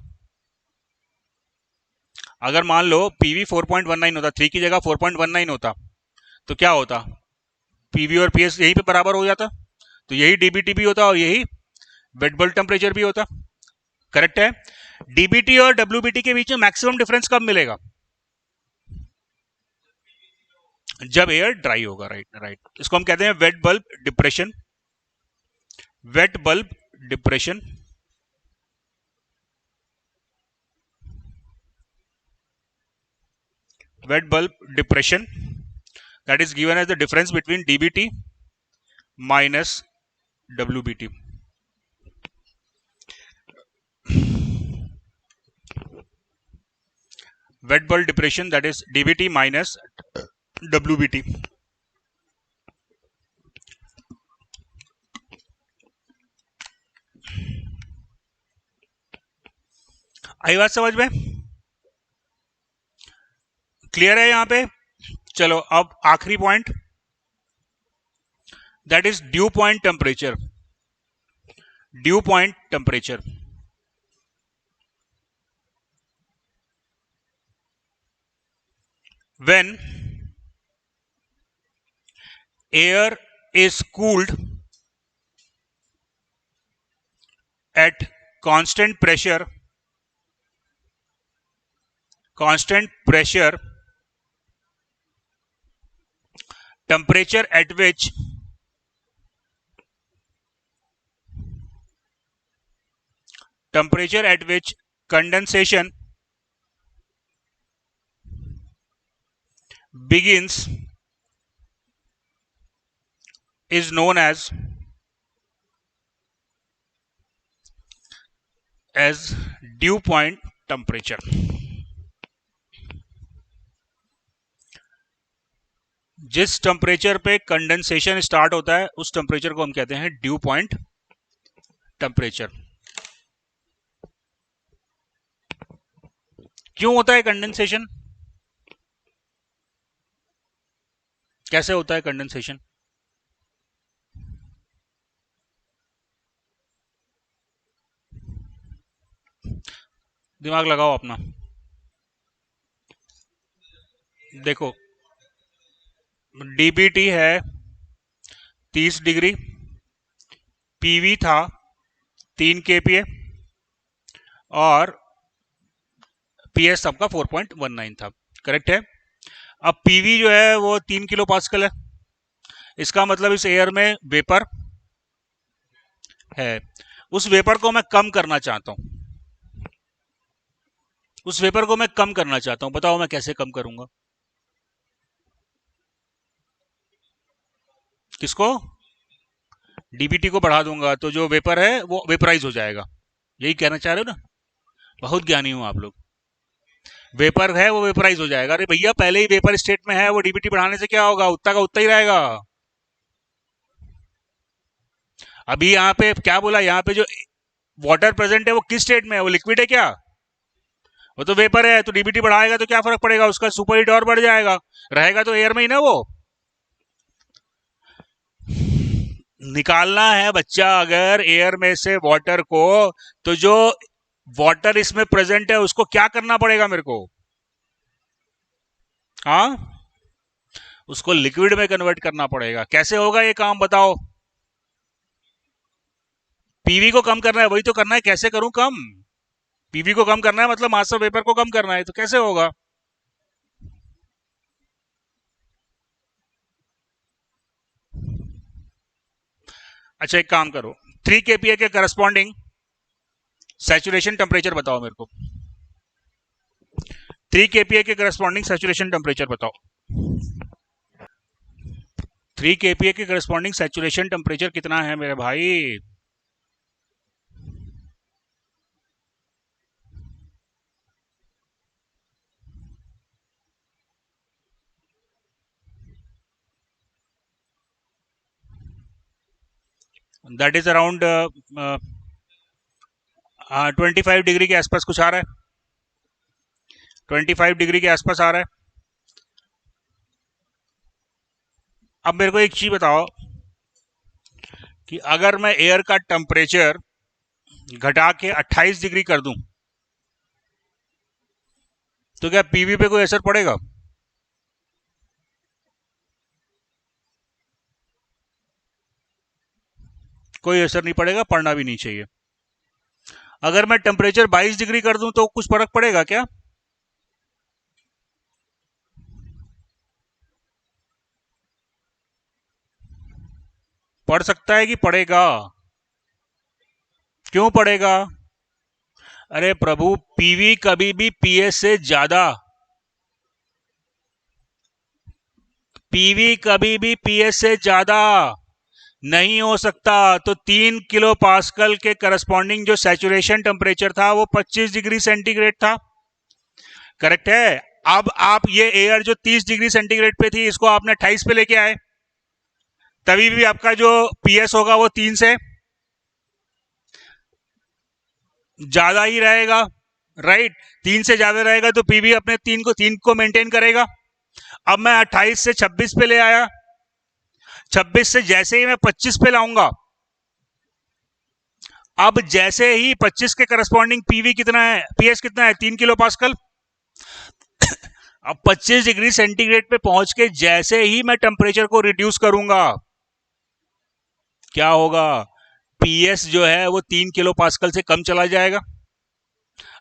अगर मान लो पीवी 4.19 होता, 3 की जगह 4.19 होता, तो क्या होता, पीवी और पीएस यहीं पे बराबर हो जाता, तो यही डीबीटी भी होता और यही वेट बल्ब टेम्परेचर भी होता। करेक्ट है। डीबीटी और डब्ल्यूबीटी के बीच में मैक्सिमम डिफरेंस कब मिलेगा, जब एयर ड्राई होगा, राइट राइट। इसको हम कहते हैं wet bulb depression, wet bulb depression. Wet bulb depression, that is given as the difference between dbt minus wbt. Wet bulb depression, that is dbt minus wbt. आई बात समझ में, clear है यहां पे। चलो अब आखिरी point, that is due point temperature, due point temperature. When air is cooled at constant pressure, temperature at which condensation begins is known as dew point temperature. जिस टेम्परेचर पे कंडेंसेशन स्टार्ट होता है उस टेम्परेचर को हम कहते हैं due point temperature. क्यों होता है कंडेंसेशन, कैसे होता है कंडेंसेशन, दिमाग लगाओ अपना। देखो, डीबीटी है 30 डिग्री, पीवी था 3 kPa और पीएस सबका 4.19 था। करेक्ट है। अब पीवी जो है वो 3 kPa है। इसका मतलब इस एयर में वेपर है। उस वेपर को मैं कम करना चाहता हूं। उस वेपर को मैं कम करना चाहता हूं। बताओ मैं कैसे कम करूंगा? किसको? डीबीटी को बढ़ा दूंगा तो जो वेपर है वो वेपराइज हो जाएगा। यही कहना चाह रहे हो ना? बहुत ज्ञानी हो आप लोग। वेपर है वो वेपराइज हो जाएगा। अरे भैया, पहले ही वेपर स्टेट में है, वो डीबीटी बढ़ाने से क्या होगा? उतना का उतना ही रहेगा। अभी यहाँ पे क्या बोला? यहाँ पे जो वाटर प्रेजेंट है वो किस स्टेट में है? वो लिक्विड है क्या? वो तो वेपर है। तो डीबीटी बढ़ाएगा तो क्या फर्क पड़ेगा? उसका सुपर हीट और बढ़ जाएगा। रहेगा तो एयर में ही ना वो। निकालना है बच्चा अगर एयर में से वाटर को, तो जो वाटर इसमें प्रेजेंट है उसको क्या करना पड़ेगा मेरे को? हाँ, उसको लिक्विड में कन्वर्ट करना पड़ेगा। कैसे होगा ये काम बताओ? पीवी को कम करना है, वही तो करना है। कैसे करूं कम? पीवी को कम करना है मतलब मास ऑफ वेपर को कम करना है, तो कैसे होगा? अच्छा, एक काम करो, 3 kPa के करस्पॉन्डिंग सैचुरेशन टेम्परेचर बताओ मेरे को। 3 kPa के करस्पॉन्डिंग सैचुरेशन टेम्परेचर बताओ। 3 kPa के करस्पॉन्डिंग सैचुरेशन टेम्परेचर कितना है मेरे भाई? दैट इज अराउंड 25 डिग्री के आसपास कुछ आ रहा है। 25 डिग्री के आसपास आ रहा है। अब मेरे को एक चीज बताओ कि अगर मैं एयर का टेम्परेचर घटा के 28 डिग्री कर दूं तो क्या पीवी पे कोई असर पड़ेगा? कोई असर नहीं पड़ेगा, पड़ना भी नहीं चाहिए। अगर मैं टेम्परेचर 22 डिग्री कर दूं तो कुछ फर्क पड़ेगा क्या? पड़ सकता है कि पड़ेगा? क्यों पड़ेगा? अरे प्रभु, पीवी कभी भी पीएस से ज्यादा, पीवी कभी भी पीएस से ज्यादा नहीं हो सकता। तो 3 kPa के करस्पॉन्डिंग जो सैचुरेशन टेम्परेचर था वो 25 डिग्री सेंटीग्रेड था। करेक्ट है। अब आप ये एयर जो 30 डिग्री सेंटीग्रेड पे थी, इसको आपने 28 पे लेके आए, तभी भी आपका जो पीएस होगा वो 3 से ज्यादा ही रहेगा। राइट। 3 से ज्यादा रहेगा तो पीवी अपने 3 को मेंटेन करेगा। अब मैं 28 से 26 पे ले आया, 26 से जैसे ही मैं 25 पे लाऊंगा, अब जैसे ही 25 के करस्पॉन्डिंग पीवी कितना है, पीएस कितना है? 3 kPa। अब 25 डिग्री सेंटीग्रेड पे पहुंच के जैसे ही मैं टेम्परेचर को रिड्यूस करूंगा, क्या होगा? पीएस जो है वो 3 kPa से कम चला जाएगा।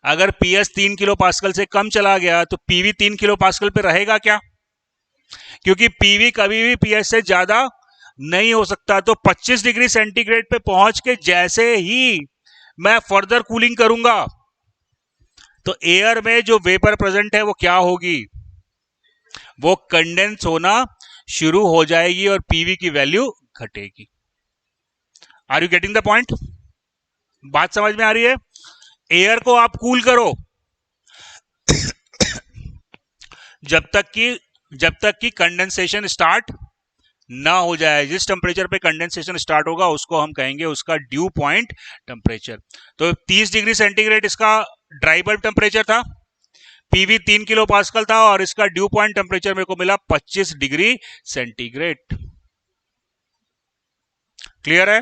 अगर पीएस 3 kPa से कम चला गया तो पीवी 3 kPa पे रहेगा क्या? क्योंकि पीवी कभी भी पीएस से ज्यादा नहीं हो सकता। तो 25 डिग्री सेंटीग्रेड पे पहुंच के जैसे ही मैं फर्दर कूलिंग करूंगा तो एयर में जो वेपर प्रेजेंट है वो क्या होगी? वो कंडेंस होना शुरू हो जाएगी और पीवी की वैल्यू घटेगी। Are you getting the point? बात समझ में आ रही है? एयर को आप कूल करो जब तक कि जब तक कि कंडेंसेशन स्टार्ट ना हो जाए। जिस टेम्परेचर पे कंडेंसेशन स्टार्ट होगा उसको हम कहेंगे उसका ड्यू पॉइंट टेम्परेचर। तो 30 डिग्री सेंटीग्रेड इसका ड्राई बल्ब टेम्परेचर था, पीवी 3 kPa था, और इसका ड्यू पॉइंट टेम्परेचर मेरे को मिला 25 डिग्री सेंटीग्रेड। क्लियर है?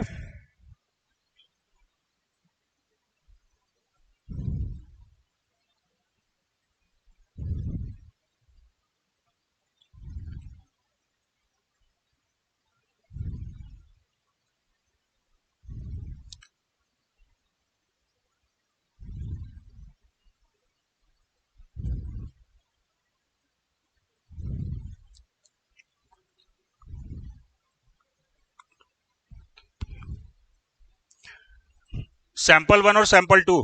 सैंपल 1 और सैंपल 2,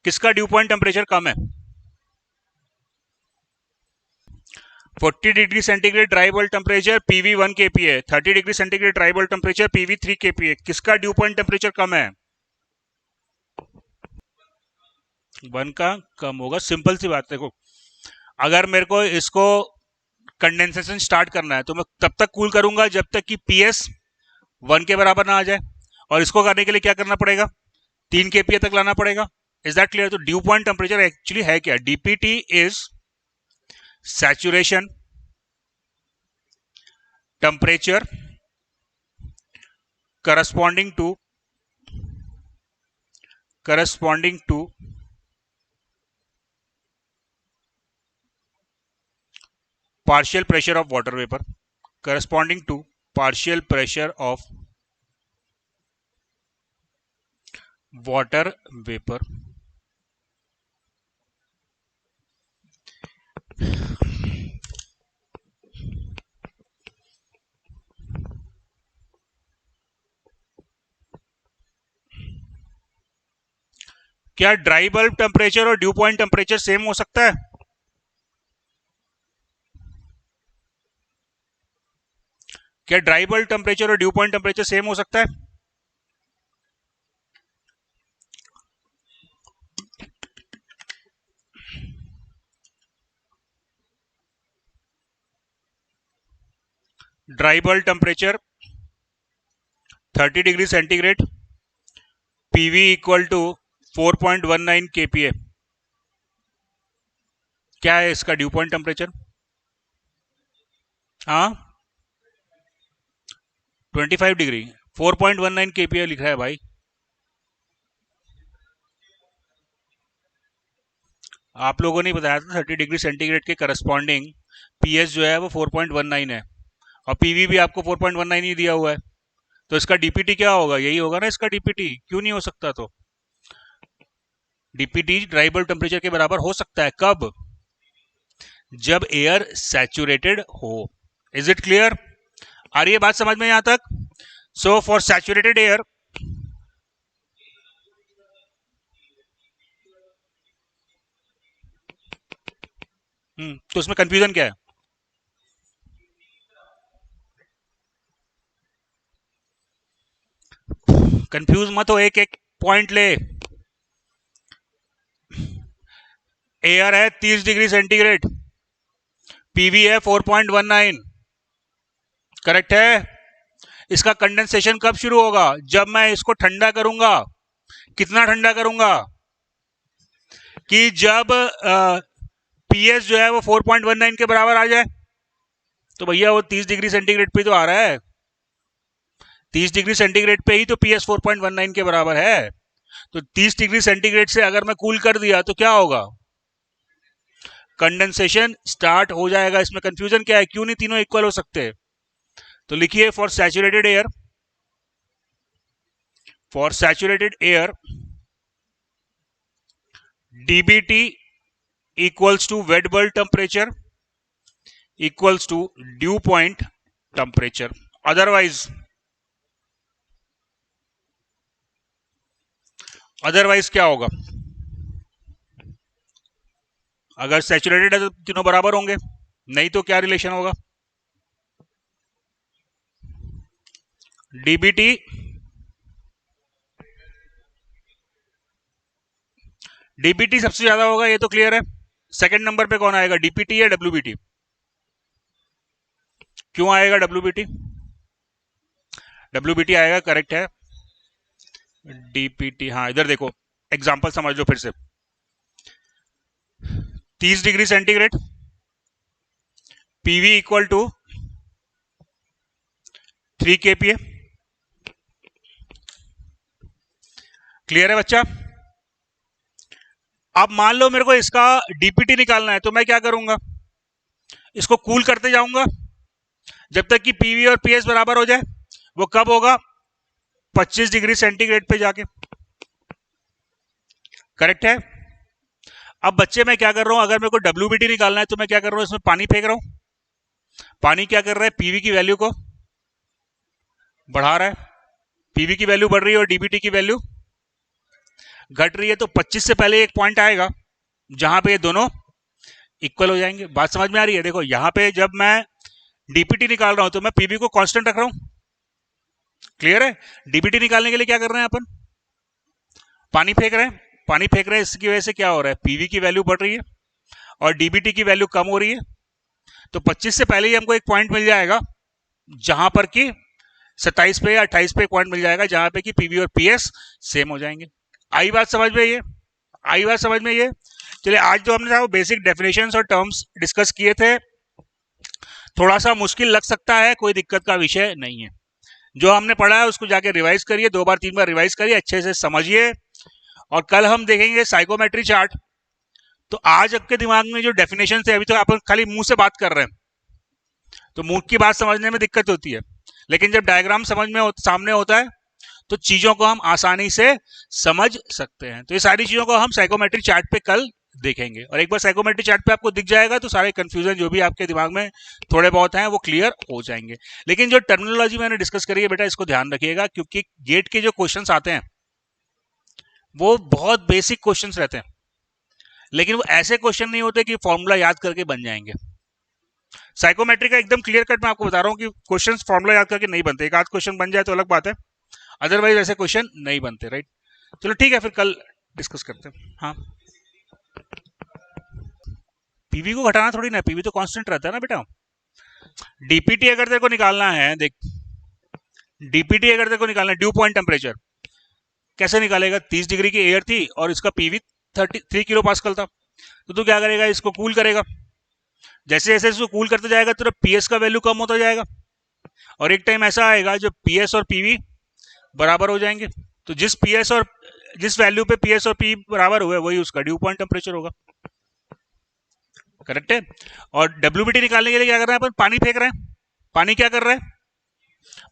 किसका ड्यू पॉइंट टेम्परेचर कम है? 40 degree centigrade dry bulb temperature PV 1 kP है, 30 degree centigrade dry bulb temperature PV 3 kP है, किसका ड्यू पॉइंट टेम्परेचर कम है? 1 का कम होगा। सिंपल सी बात है। देखो, अगर मेरे को इसको कंडेंसेशन स्टार्ट करना है तो मैं तब तक कूल करूंगा जब तक कि PS 1 के बराबर ना आ जाए, और इसको करने के लिए क्या करना पड़ेगा? 3 kPa तक लाना पड़ेगा। Is that clear? तो ड्यू पॉइंट टेम्परेचर एक्चुअली है क्या? DPT is saturation temperature corresponding to partial pressure of water vapor, corresponding to partial pressure of water vapor क्या ड्राई बल्ब टेम्परेचर और ड्यू पॉइंट टेम्परेचर सेम हो सकता है? क्या dry bulb temperature और dew point temperature same हो सकता है? Dry bulb temperature 30 degree centigrade, PV equal to 4.19 kPa, क्या है इसका ड्यू पॉइंट टेम्परेचर? हाँ, 25 डिग्री, 4.19 kPa लिखा है भाई। आप लोगों ने बताया था 30 डिग्री सेंटीग्रेड के करस्पॉन्डिंग PS जो है वो 4.19 है, और PV भी आपको 4.19 ही दिया हुआ है। तो इसका DPT क्या होगा? यही होगा ना इसका DPT। क्यों नहीं हो सकता? तो DPT ड्राई बल्ब टेम्परेचर के बराबर हो सकता है। कब? जब एयर सैचुरेटेड हो। Is it clear? आ रही है बात समझ में यहां तक? सो फॉर सैचुरेटेड एयर, तो इसमें कंफ्यूजन क्या है? कंफ्यूज मत हो, एक एक पॉइंट ले। एयर है 30 डिग्री सेंटीग्रेड, PV है 4.19, करेक्ट है? इसका कंडेंसेशन कब शुरू होगा? जब मैं इसको ठंडा करूंगा। कितना ठंडा करूंगा? कि जब PS जो है वो 4.19 के बराबर आ जाए। तो भैया वो 30 डिग्री सेंटीग्रेड पे तो आ रहा है, 30 डिग्री सेंटीग्रेड पे ही तो PS 4.19 के बराबर है। तो 30 डिग्री सेंटीग्रेड से अगर मैं कूल कर दिया तो क्या होगा? कंडेंसेशन स्टार्ट हो जाएगा। इसमें कंफ्यूजन क्या है? क्यों नहीं तीनों इक्वल हो सकते? तो लिखिए for saturated air DBT equals to wet bulb temperature equals to dew point temperature. otherwise क्या होगा? अगर सैचुरेटेड है तो तीनों बराबर होंगे, नहीं तो क्या रिलेशन होगा? DBT सबसे ज्यादा होगा, ये तो क्लियर है। सेकंड नंबर पे कौन आएगा? DPT या WBT? क्यों आएगा WBT? WBT आएगा, करेक्ट है। DPT, हाँ इधर देखो, एग्जांपल समझ लो फिर से। 30 degree centigrade, PV equal to 3 kPa, clear है बच्चा? अब मान लो मेरे को इसका DPT निकालना है, तो मैं क्या करूंगा? इसको कूल करते जाऊंगा जब तक कि PV और PS बराबर हो जाए। वो कब होगा? 25 डिग्री सेंटीग्रेड पे जाके, करेक्ट है? अब बच्चे मैं क्या कर रहा हूं, अगर मेरे को WBT निकालना है तो मैं क्या कर रहा हूं? इसमें पानी फेंक रहा हूं। पानी क्या कर रहा है? PV की वैल्यू को बढ़ा रहा है। PV की वैल्यू बढ़ रही है और DBT की वैल्यू घट रही है तो 25 से पहले एक पॉइंट आएगा जहां पे ये दोनों इक्वल हो जाएंगे। बात समझ में आ रही है? देखो यहां पे जब मैं डीपीटी निकाल रहा हूं तो मैं पीवी को कांस्टेंट रख रहा हूं। क्लियर है? डीपीटी निकालने के लिए क्या कर रहे हैं अपन? पानी फेंक रहे हैं। पानी फेंक रहे हैं, इसकी वजह से क्या हो रहा है? पीवी की वैल्यू बढ़ रही है और डीबीटी की वैल्यू कम हो रही है। तो 25 से पहले ही हमको एक पॉइंट मिल जाएगा जहां पर कि 27 पे या 28 पे एक पॉइंट मिल जाएगा जहां पे कि पीवी और पीएस सेम हो जाएंगे। आई बात समझ में? ये आई बात समझ में? ये चलिए, आज जो हमने बेसिक डेफिनेशंस और टर्म्स डिस्कस किए थे, थोड़ा सा मुश्किल लग सकता है, कोई दिक्कत का विषय नहीं है। जो हमने पढ़ा है उसको जाके रिवाइज करिए, 2 बार 3 बार रिवाइज करिए, अच्छे से समझिए। और कल हम देखेंगे साइकोमेट्री चार्ट। तो आज आपके दिमाग में जो डेफिनेशन है, अभी तो आप खाली मुंह से बात कर रहे हैं तो मुंह की बात समझने में दिक्कत होती है, लेकिन जब डायग्राम समझ में सामने होता है तो चीजों को हम आसानी से समझ सकते हैं। तो ये सारी चीजों को हम साइकोमेट्री चार्ट पे कल देखेंगे, और एक बार साइकोमेट्री चार्ट पे आपको दिख जाएगा तो सारे कंफ्यूजन जो भी आपके दिमाग में थोड़े बहुत हैं वो क्लियर हो जाएंगे। लेकिन जो टर्मिनोलॉजी मैंने डिस्कस करी है बेटा, इसको ध्यान रखिएगा, क्योंकि गेट के जो क्वेश्चंस आते हैं वो बहुत बेसिक क्वेश्चंस रहते हैं, लेकिन वो ऐसे क्वेश्चन नहीं होते कि फॉर्मूला याद करके बन जाएंगे। साइकोमेट्री का एकदम क्लियर कट मैं आपको बता रहा हूं कि क्वेश्चंस फॉर्मूला याद करके नहीं बनते। एक आध क्वेश्चन बन जाए तो अलग बात है, अदरवाइज ऐसे क्वेश्चन नहीं बनते। राइट, चलो ठीक है, फिर कल डिस्कस करते हैं। हाँ, पीवी को घटाना थोड़ी ना, पीवी तो कांस्टेंट रहता है ना बेटा। डीपीटी अगर तेरे को निकालना है, देख डीपीटी अगर तेरे को निकालना है, ड्यू पॉइंट टेम्परेचर, कैसे निकालेगा? 30 डिग्री की एयर थी और इसका पीवी 33 किलो पास्कल था, तो तू क्या करेगा? इसको कूल करेगा। जैसे जैसे इसको कूल करते जाएगा तेरा पीएस का वैल्यू कम होता जाएगा, और एक टाइम ऐसा आएगा जब पीएस और पीवी बराबर हो जाएंगे। तो जिस वैल्यू पे पीएस और पी बराबर हुए वही उसका ड्यू पॉइंट टेम्परेचर होगा। करेक्ट है? और डब्ल्यूबीटी निकालने के लिए क्या कर रहे हैं अपन? पानी फेंक रहे हैं। पानी क्या कर रहा है?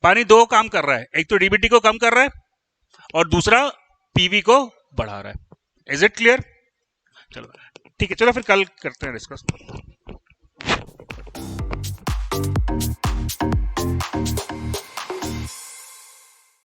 पानी 2 काम कर रहा है, एक तो डीबीटी को कम कर रहा है और दूसरा पीवी को बढ़ा रहा है। Is it clear? चलो ठीक है, चलो फिर कल करते हैं डिस्कस।